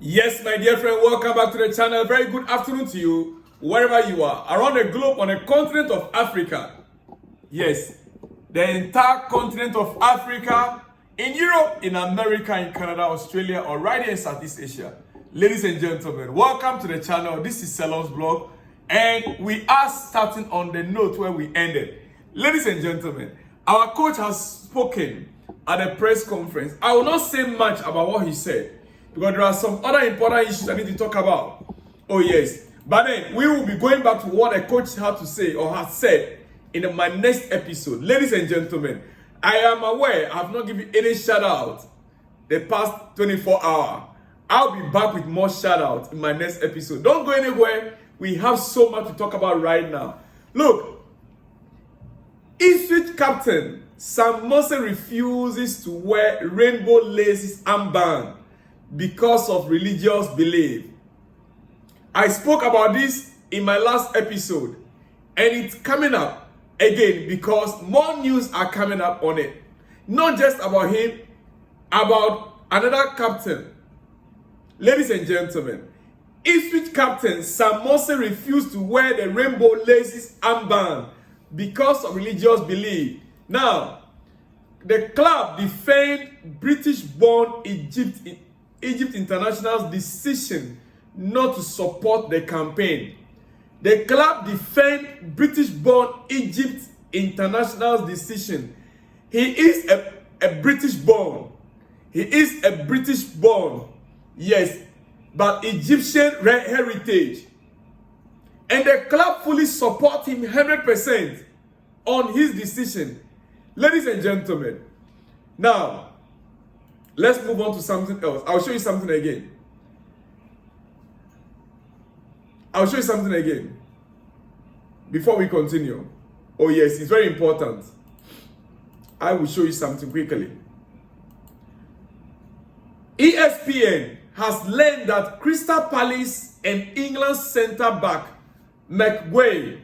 Yes, my dear friend, welcome back to the channel. Very good afternoon to you, wherever you are, around the globe, on the continent of Africa. Yes, the entire continent of Africa, in Europe, in America, in Canada, Australia, or right here in Southeast Asia. Ladies and gentlemen, welcome to the channel. This is Salon's Blog, and we are starting on the note where we ended. Ladies and gentlemen, our coach has spoken at a press conference. I will not say much about what he said, because there are some other important issues I need to talk about. Oh yes. But then we will be going back to what a coach had to say or has said in my next episode. Ladies and gentlemen, I am aware I have not given any shout out the past 24 hours. I'll be back with more shout outs in my next episode. Don't go anywhere. We have so much to talk about right now. Look, Ipswich captain Sam Mose refuses to wear rainbow laces armband because of religious belief. I spoke about this in my last episode, and it's coming up again because more news are coming up on it. Not just about him, about another captain. Ladies and gentlemen, Ipswich captain Sam Mose refused to wear the rainbow laces armband because of religious belief. Now, the club defend British-born Egypt International's decision not to support the campaign. The club defend British-born Egypt International's decision. He is a British-born. He is a British-born, yes, but Egyptian heritage. And the club fully support him 100% on his decision. Ladies and gentlemen, now, let's move on to something else. I'll show you something again. Before we continue. Oh yes, it's very important. I will show you something quickly. ESPN has learned that Crystal Palace and England centre-back McGuire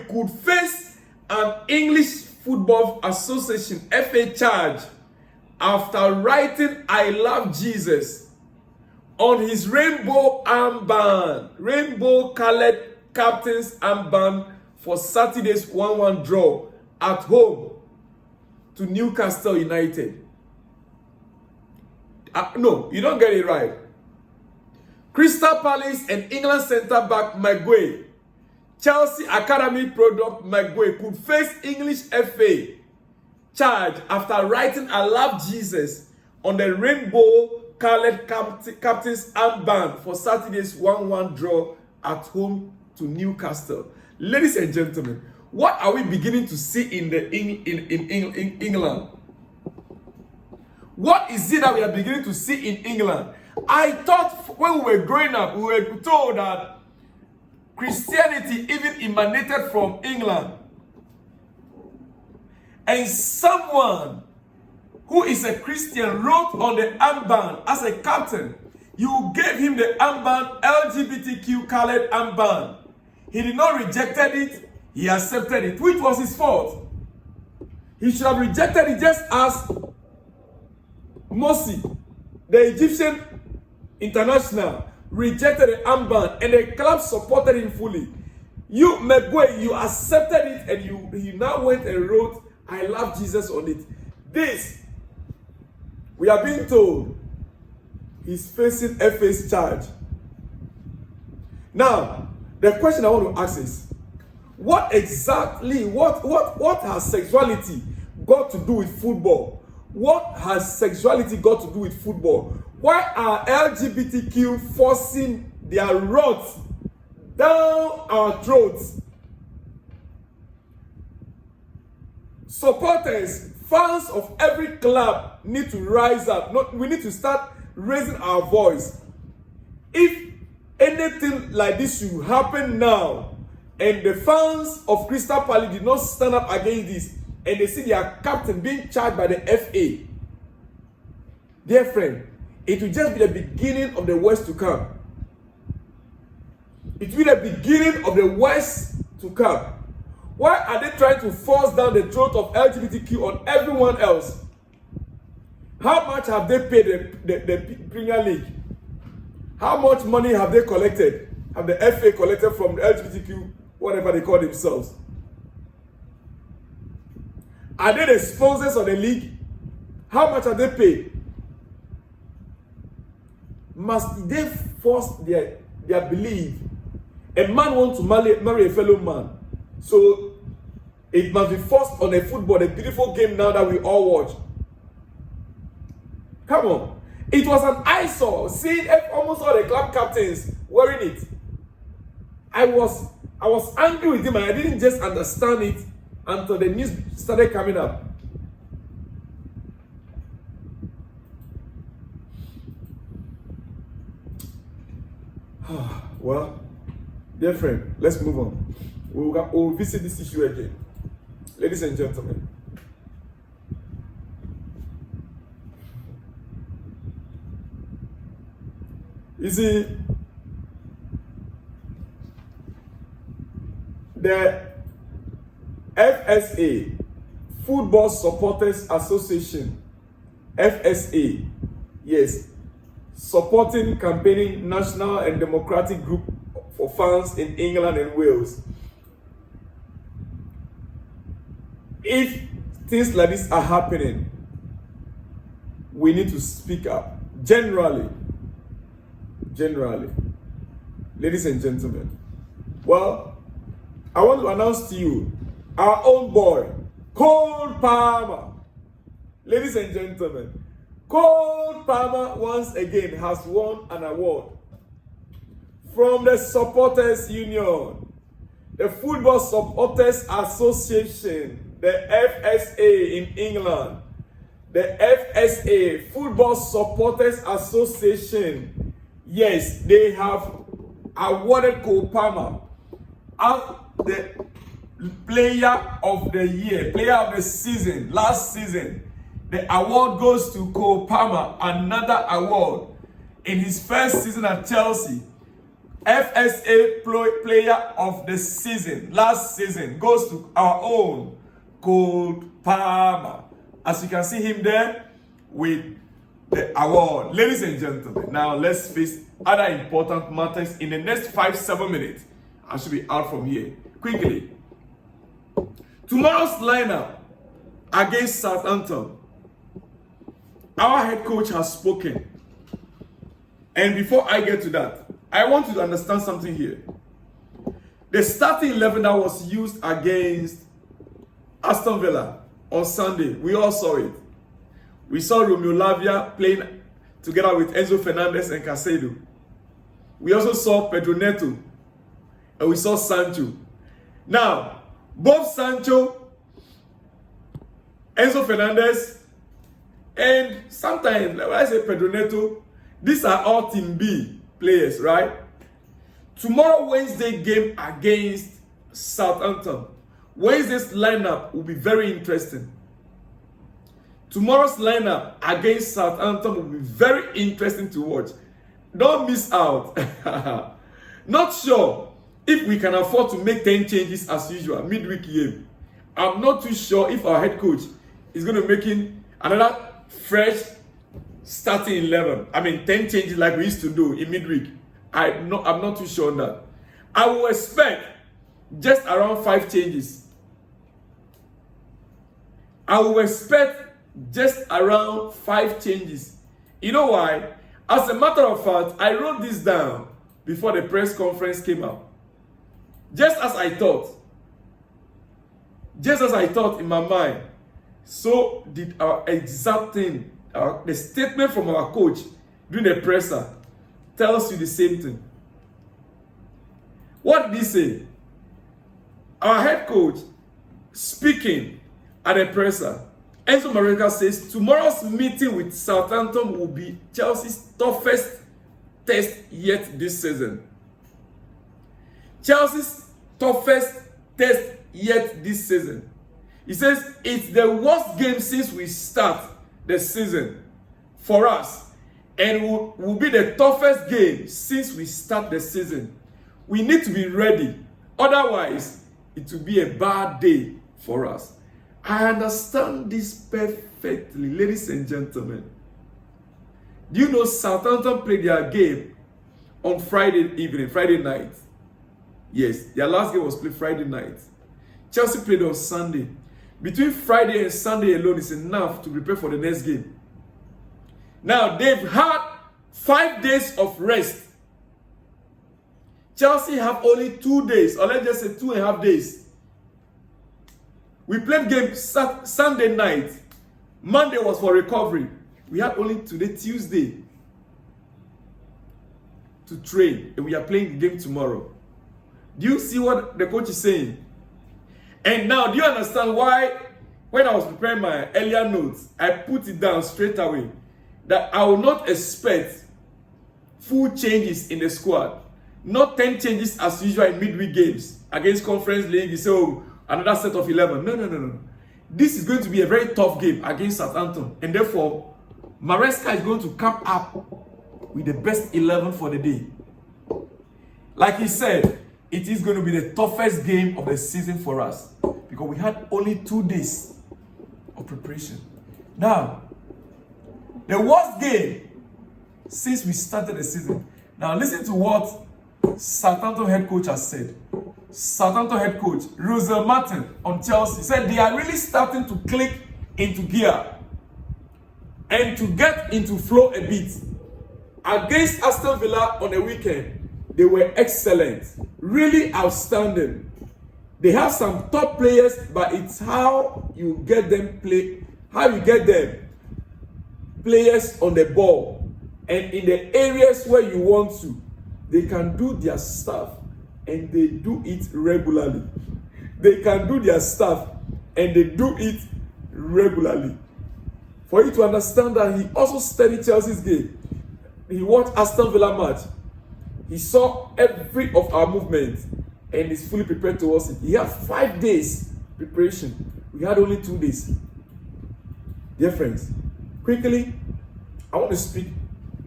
could face an English Football Association FA charge after writing "I love Jesus" on his rainbow colored captain's armband for Saturday's 1-1 draw at home to Newcastle United. No, you don't get it right. Crystal Palace and England centre-back McGuire, Chelsea Academy product McGuire could face English FA charge after writing "I love Jesus" on the rainbow-colored captain's armband for Saturday's 1-1 draw at home to Newcastle. Ladies and gentlemen, what are we beginning to see in England? What is it that we are beginning to see in England? I thought when we were growing up, we were told that Christianity even emanated from England. And someone who is a Christian wrote on the armband as a captain. You gave him the armband, LGBTQ colored armband. He did not reject it, he accepted it, which was his fault. He should have rejected it just as Morsi, the Egyptian international, rejected the armband and the club supported him fully. You, McGuire, you accepted it and he now went and wrote "I love Jesus" on it. This, we are being told, he's facing FA's charge. Now, the question I want to ask is, what has sexuality got to do with football? What has sexuality got to do with football? Why are LGBTQ forcing their rods down our throats? Supporters, fans of every club need to rise up. We need to start raising our voice. If anything like this should happen now, and the fans of Crystal Palace did not stand up against this, and they see their captain being charged by the FA, dear friend, it will just be the beginning of the worst to come. It will be the beginning of the worst to come. Why are they trying to force down the throat of LGBTQ on everyone else? How much have they paid the Premier League? How much money have they collected? Have the FA collected from the LGBTQ, whatever they call themselves? Are they the sponsors of the league? How much have they paid? Must they force their belief? A man wants to marry a fellow man. So it must be forced on a football, a beautiful game now that we all watch. Come on. It was an eyesore seeing almost all the club captains wearing it. I was angry with him and I didn't just understand it until the news started coming up. Well, dear friend, let's move on. We'll visit this issue again. Ladies and gentlemen, you see, the FSA, Football Supporters Association, FSA, yes, supporting campaigning national and democratic group for fans in England and Wales. If things like this are happening, we need to speak up. Generally, ladies and gentlemen, well, I want to announce to you our own boy, Cole Palmer. Ladies and gentlemen, Cole Palmer once again has won an award from the Supporters Union, the Football Supporters Association, the FSA in England, the FSA, Football Supporters Association. Yes, they have awarded Cole Palmer as the player of the year, player of the season, last season. The award goes to Cole Palmer, another award in his first season at Chelsea. FSA player of the season, last season, goes to our own Cole Palmer. As you can see him there with the award. Ladies and gentlemen, now let's face other important matters in the next 5-7 minutes. I should be out from here quickly. Tomorrow's lineup against Southampton. Our head coach has spoken. And before I get to that, I want you to understand something here. The starting 11 that was used against Aston Villa on Sunday, we all saw it. We saw Romeo Lavia playing together with Enzo Fernandez and Caicedo. We also saw Pedro Neto. And we saw Sancho. Now, both Sancho, Enzo Fernandez, and sometimes, when I say Pedro Neto, these are all Team B players, right? Tomorrow, Wednesday game against Southampton. Wednesday's lineup will be very interesting. Tomorrow's lineup against Southampton will be very interesting to watch. Don't miss out. Not sure if we can afford to make 10 changes as usual, midweek game. I'm not too sure if our head coach is going to make another fresh starting 11. 10 changes like we used to do in midweek. I'm not too sure on that. I will expect just around 5 changes. I will expect just around 5 changes. You know why? As a matter of fact, I wrote this down before the press conference came out. Just as I thought in my mind, so did our exact thing. The statement from our coach during the presser tells you the same thing. What did he say? Our head coach speaking at the presser, Enzo Maresca says tomorrow's meeting with Southampton will be Chelsea's toughest test yet this season. Chelsea's toughest test yet this season. He says it's the worst game since we start the season for us, and will be the toughest game since we start the season. We need to be ready, otherwise it will be a bad day for us. I understand this perfectly, ladies and gentlemen. Do you know Southampton played their game on Friday evening, Friday night? Yes, their last game was played Friday night. Chelsea played on Sunday. Between Friday and Sunday alone is enough to prepare for the next game. Now, they've had 5 days of rest. Chelsea have only 2 days, or let's just say 2.5 days. We played game Sunday night. Monday was for recovery. We had only today, Tuesday, to train. And we are playing the game tomorrow. Do you see what the coach is saying? And now, do you understand why, when I was preparing my earlier notes, I put it down straight away, that I will not expect full changes in the squad. Not 10 changes as usual in midweek games against Conference League. You say, oh, another set of 11. No. This is going to be a very tough game against Southampton. And therefore, Maresca is going to come up with the best 11 for the day. Like he said, it is going to be the toughest game of the season for us. Because we had only 2 days of preparation. Now, the worst game since we started the season. Now, listen to what Southampton head coach has said. Southampton head coach Russell Martin on Chelsea said they are really starting to click into gear and to get into flow a bit. Against Aston Villa on the weekend, they were excellent, really outstanding. They have some top players, but it's how you get them players on the ball, and in the areas where you want to, they can do their stuff, and they do it regularly. They can do their stuff, and they do it regularly. For you to understand that, he also studied Chelsea's game. He watched Aston Villa match. He saw every of our movements, and is fully prepared towards it. He had 5 days preparation. We had only 2 days. Dear friends, quickly, I want to speak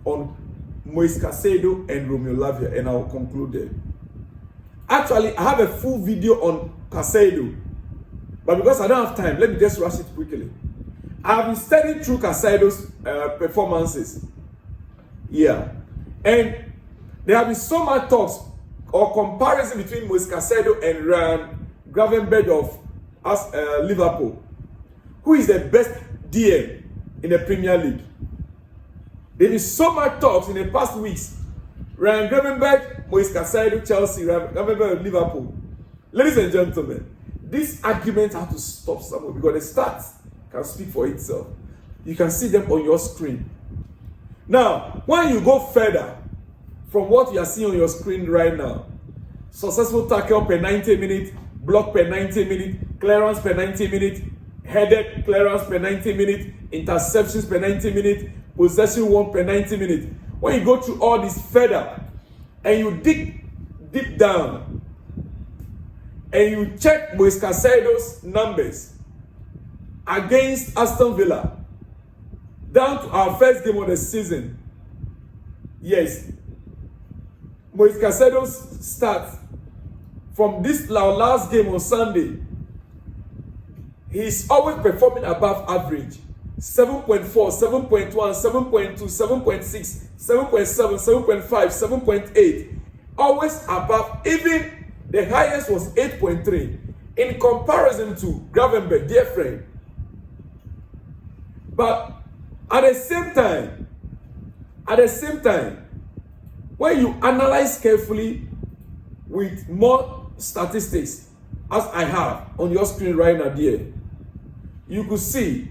on Moises Caicedo and Romeo Lavia, and I will conclude there. Actually, I have a full video on Caicedo, but because I don't have time, let me just rush it quickly. I have been studying through Caicedo's performances. Yeah. And there have been so much talks or comparison between Moises Caicedo and Gravenberch of Liverpool. Who is the best DM in the Premier League? There is so much talks in the past weeks. Gravenberch, Moises Caicedo, Chelsea, Gravenberch, Liverpool. Ladies and gentlemen, this argument has to stop somewhere because the stats can speak for itself. You can see them on your screen. Now, when you go further from what you are seeing on your screen right now, successful tackle per 90 minutes, block per 90 minutes, clearance per 90 minutes, headed clearance per 90 minutes, interceptions per 90 minutes, possession won per 90 minutes. When you go through all this further and you dig deep down and you check Moises Caicedo's numbers against Aston Villa down to our first game of the season, yes, Moises Caicedo's stats from this last game on Sunday, he's always performing above average. 7.4, 7.1, 7.2, 7.6, 7.7, 7.5, 7.8. Always above. Even the highest was 8.3. In comparison to Gravenberch, dear friend. But at the same time, when you analyze carefully with more statistics, as I have on your screen right now, dear, you could see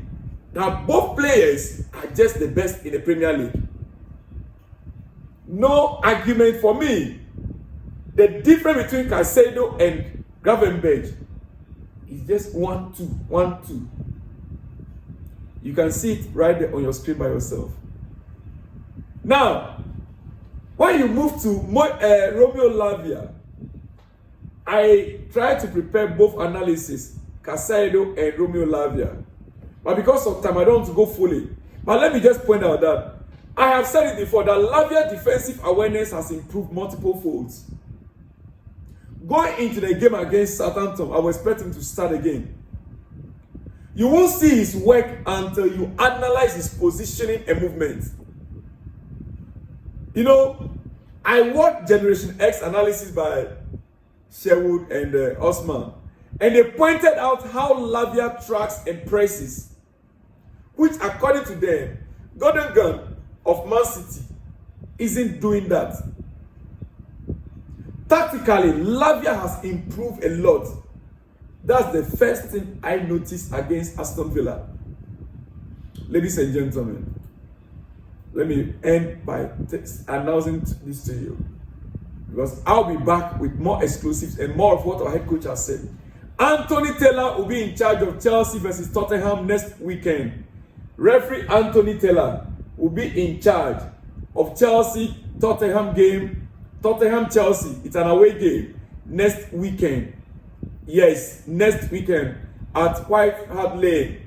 that both players are just the best in the Premier League. No argument for me. The difference between Caicedo and Gravenberch is just 1-2, 1-2. You can see it right there on your screen by yourself. Now, when you move to Romeo Lavia, I try to prepare both analysis, Caicedo and Romeo Lavia. But because of time, I don't want to go fully. But let me just point out that I have said it before, that Lavia defensive awareness has improved multiple folds. Going into the game against Southampton, I was expecting to start again. You won't see his work until you analyze his positioning and movement. You know, I watched Generation X analysis by Sherwood and Osman, and they pointed out how Lavia tracks and presses, which according to them, Gordon Gunn of Man City isn't doing that. Tactically, Lavia has improved a lot. That's the first thing I noticed against Aston Villa. Ladies and gentlemen, let me end by announcing this to you, because I'll be back with more exclusives and more of what our head coach has said. Anthony Taylor will be in charge of Chelsea versus Tottenham next weekend. Referee Anthony Taylor will be in charge of Chelsea-Tottenham game. Tottenham-Chelsea, it's an away game next weekend. Yes, next weekend at White Hart Lane.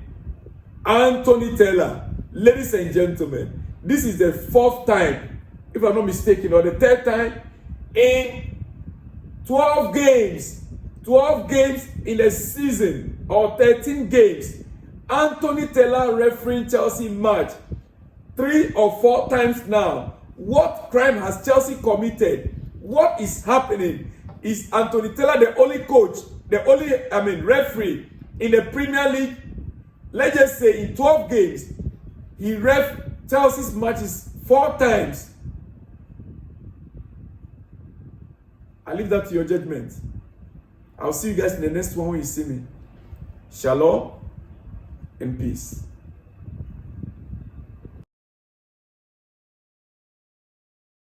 Anthony Taylor, ladies and gentlemen, this is the 4th time, if I'm not mistaken, or the 3rd time in 12 games in a season, or 13 games. Anthony Taylor refereeing Chelsea match 3 or 4 times now. What crime has Chelsea committed? What is happening? Is Anthony Taylor the only coach, referee in the Premier League? Let's just say in 12 games, he ref Chelsea's matches 4 times. I leave that to your judgment. I'll see you guys in the next one when you see me. Shalom and peace.